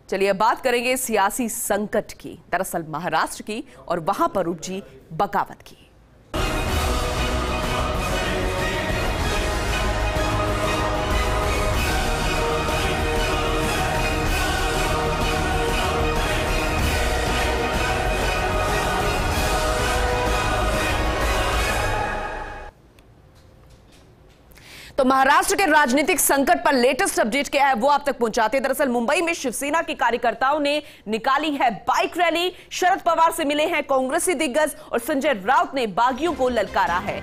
चलिए बात करेंगे सियासी संकट की, दरअसल महाराष्ट्र की, और वहां पर उपजी बगावत की। तो महाराष्ट्र के राजनीतिक संकट पर लेटेस्ट अपडेट क्या है वो आप तक पहुंचाते हैं। दरअसल मुंबई में शिवसेना के कार्यकर्ताओं ने निकाली है बाइक रैली। शरद पवार से मिले हैं कांग्रेसी दिग्गज और संजय राउत ने बागियों को ललकारा है।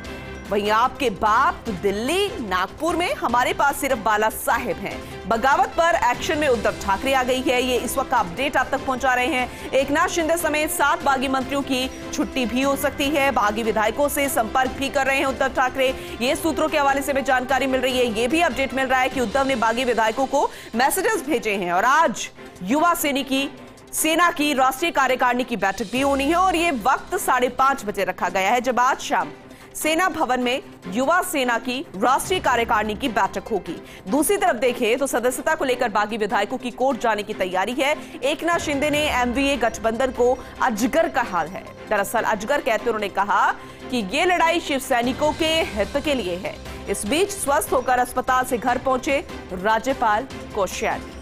वहीं आपके बाप तो दिल्ली नागपुर में, हमारे पास सिर्फ बाला साहेब हैं। बगावत पर एक्शन में उद्धव ठाकरे आ गई है, ये इस वक्त का अपडेट आप तक पहुंचा रहे हैं। एकनाथ शिंदे समेत 7 बागी मंत्रियों की छुट्टी भी हो सकती है। बागी विधायकों से संपर्क भी कर रहे हैं उद्धव ठाकरे, ये सूत्रों के हवाले से भी जानकारी मिल रही है। ये भी अपडेट मिल रहा है कि उद्धव ने बागी विधायकों को मैसेजेस भेजे हैं। और आज युवा सेना की राष्ट्रीय कार्यकारिणी की बैठक भी होनी है और ये वक्त 5:30 बजे रखा गया है, जब आज शाम सेना भवन में युवा सेना की राष्ट्रीय कार्यकारिणी की बैठक होगी। दूसरी तरफ देखें तो सदस्यता को लेकर बागी विधायकों की कोर्ट जाने की तैयारी है। एकनाथ शिंदे ने एमवीए गठबंधन को अजगर कहा है। दरअसल अजगर कहते उन्होंने कहा कि ये लड़ाई शिव सैनिकों के हित के लिए है। इस बीच स्वस्थ होकर अस्पताल से घर पहुंचे राज्यपाल कोश्यारी।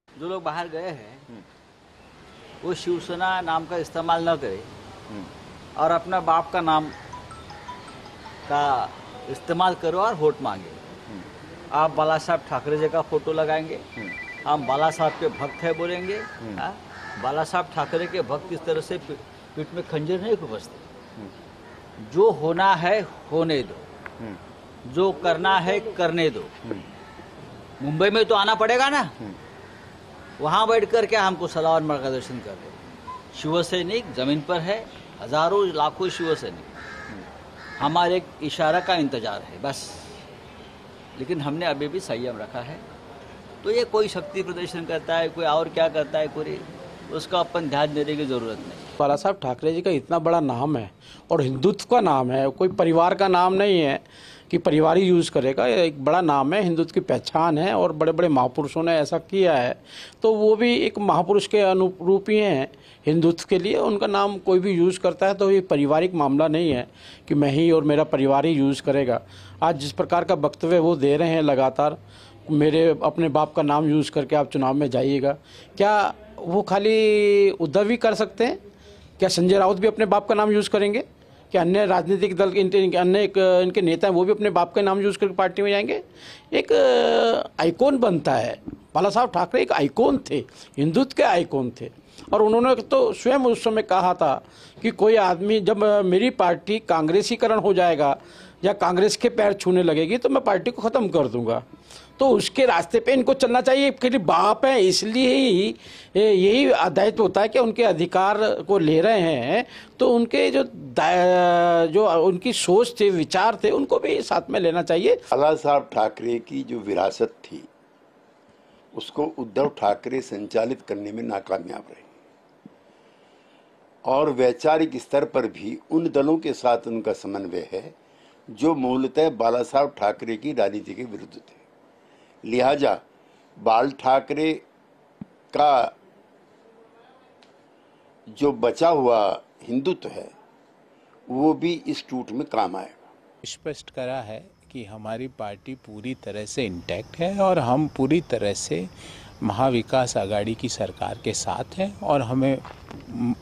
जो लोग बाहर गए हैं वो शिवसेना नाम का इस्तेमाल न करें और अपना बाप का नाम का इस्तेमाल करो और वोट मांगे। आप बाला साहब ठाकरे जी का फोटो लगाएंगे, हम बाला साहब के भक्त है बोलेंगे। बाला साहब ठाकरे के भक्त इस तरह से पीठ में खंजर नहीं घुसते। जो होना है होने दो, जो करना है करने दो। मुंबई में तो आना पड़ेगा ना, वहां बैठ कर क्या हमको सलाह और मार्गदर्शन कर रहे। शिवसैनिक जमीन पर है, हजारों लाखों शिवसैनिक, हमारे एक इशारा का इंतजार है बस। लेकिन हमने अभी भी संयम रखा है। तो ये कोई शक्ति प्रदर्शन करता है, कोई और क्या करता है, कोई उसका अपन ध्यान देने की जरूरत नहीं। बाला साहब ठाकरे जी का इतना बड़ा नाम है और हिंदुत्व का नाम है, कोई परिवार का नाम नहीं है कि परिवार ही यूज़ करेगा। एक बड़ा नाम है, हिंदुत्व की पहचान है और बड़े बड़े महापुरुषों ने ऐसा किया है, तो वो भी एक महापुरुष के अनुरूप ही हैं हिंदुत्व के लिए। उनका नाम कोई भी यूज़ करता है तो ये पारिवारिक मामला नहीं है कि मैं ही और मेरा परिवार ही यूज़ करेगा। आज जिस प्रकार का वक्तव्य वो दे रहे हैं लगातार, मेरे अपने बाप का नाम यूज़ करके आप चुनाव में जाइएगा, क्या वो खाली उद्धव ही कर सकते हैं? क्या संजय राउत भी अपने बाप का नाम यूज़ करेंगे? कि अन्य राजनीतिक दल अन्य इनके नेता हैं वो भी अपने बाप का नाम यूज़ करके पार्टी में जाएंगे? एक आइकॉन बनता है। बाला साहब ठाकरे एक आइकॉन थे, हिंदुत्व के आइकॉन थे। और उन्होंने तो स्वयं उस समय कहा था कि कोई आदमी, जब मेरी पार्टी कांग्रेसीकरण हो जाएगा या कांग्रेस के पैर छूने लगेगी तो मैं पार्टी को ख़त्म कर दूंगा। तो उसके रास्ते पे इनको चलना चाहिए। क्योंकि बाप है इसलिए ही यही दायित्व होता है कि उनके अधिकार को ले रहे हैं, तो उनके जो उनकी सोच थे, विचार थे, उनको भी साथ में लेना चाहिए। बाला साहब ठाकरे की जो विरासत थी उसको उद्धव ठाकरे संचालित करने में नाकामयाब रहे और वैचारिक स्तर पर भी उन दलों के साथ उनका समन्वय है जो मूलतः बाला साहब ठाकरे की राजनीति के विरुद्ध थे। लिहाजा बाल ठाकरे का जो बचा हुआ हिंदुत्व है वो भी इस टूट में काम आएगा। स्पष्ट करा है कि हमारी पार्टी पूरी तरह से इंटैक्ट है और हम पूरी तरह से महाविकास आघाड़ी की सरकार के साथ हैं और हमें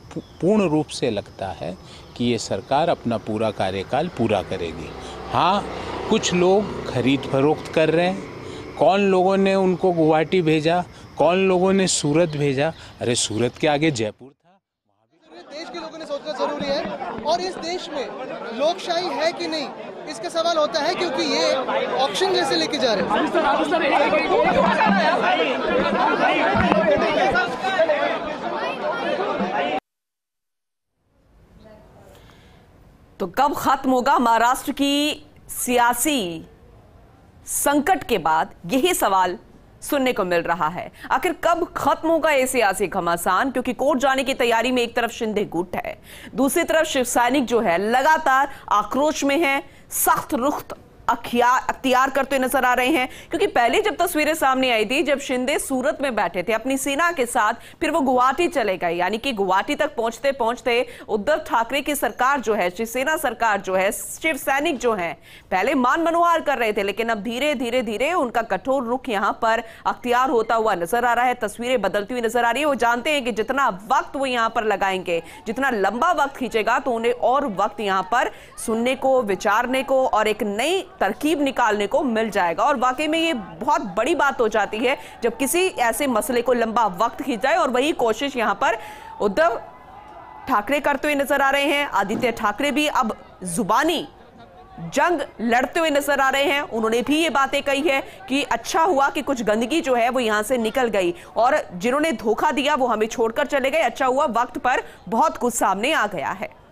पूर्ण रूप से लगता है कि ये सरकार अपना पूरा कार्यकाल पूरा करेगी। हाँ, कुछ लोग खरीद फरोख्त कर रहे हैं। कौन लोगों ने उनको गुवाहाटी भेजा, कौन लोगों ने सूरत भेजा? अरे सूरत के आगे जयपुर था। देश के लोगों ने सोचना जरूरी है और इस देश में लोकशाही है कि नहीं, इसका सवाल होता है, क्योंकि ये ऑक्शन जैसे लेके जा रहे हैं। तो कब खत्म होगा महाराष्ट्र की सियासी संकट के बाद, यही सवाल सुनने को मिल रहा है। आखिर कब खत्म होगा ये सियासी घमासान, क्योंकि कोर्ट जाने की तैयारी में एक तरफ शिंदे गुट है, दूसरी तरफ शिव सैनिक जो है लगातार आक्रोश में है, सख्त रुख अख्तियार करते नजर आ रहे हैं। क्योंकि पहले जब तस्वीरें सामने आई थी, जब शिंदे सूरत में बैठे थे अपनी सेना के साथ, फिर वो गुवाहाटी चले गए, यानी कि गुवाहाटी तक पहुंचते पहुंचते उद्धव ठाकरे की सरकार जो है, शिवसेना सरकार जो है, शिव सैनिक जो है, पहले मान मनोहार कर रहे थे, लेकिन अब धीरे धीरे धीरे उनका कठोर रुख यहां पर अख्तियार होता हुआ नजर आ रहा है। तस्वीरें बदलती हुई नजर आ रही है। वो जानते हैं कि जितना वक्त वो यहां पर लगाएंगे, जितना लंबा वक्त खींचेगा, तो उन्हें और वक्त यहां पर सुनने को, विचारने को और एक नई तरकीब निकालने को मिल जाएगा। और वाकई में ये बहुत बड़ी बात हो जाती है जब किसी ऐसे मसले को लंबा वक्त खींच जाए, और वही कोशिश यहां पर उद्धव ठाकरे करते हुए नजर आ रहे हैं। आदित्य ठाकरे भी अब जुबानी जंग लड़ते हुए नजर आ रहे हैं। उन्होंने भी ये बातें कही है कि अच्छा हुआ कि कुछ गंदगी जो है वो यहां से निकल गई, और जिन्होंने धोखा दिया वो हमें छोड़कर चले गए। अच्छा हुआ वक्त पर बहुत कुछ सामने आ गया है।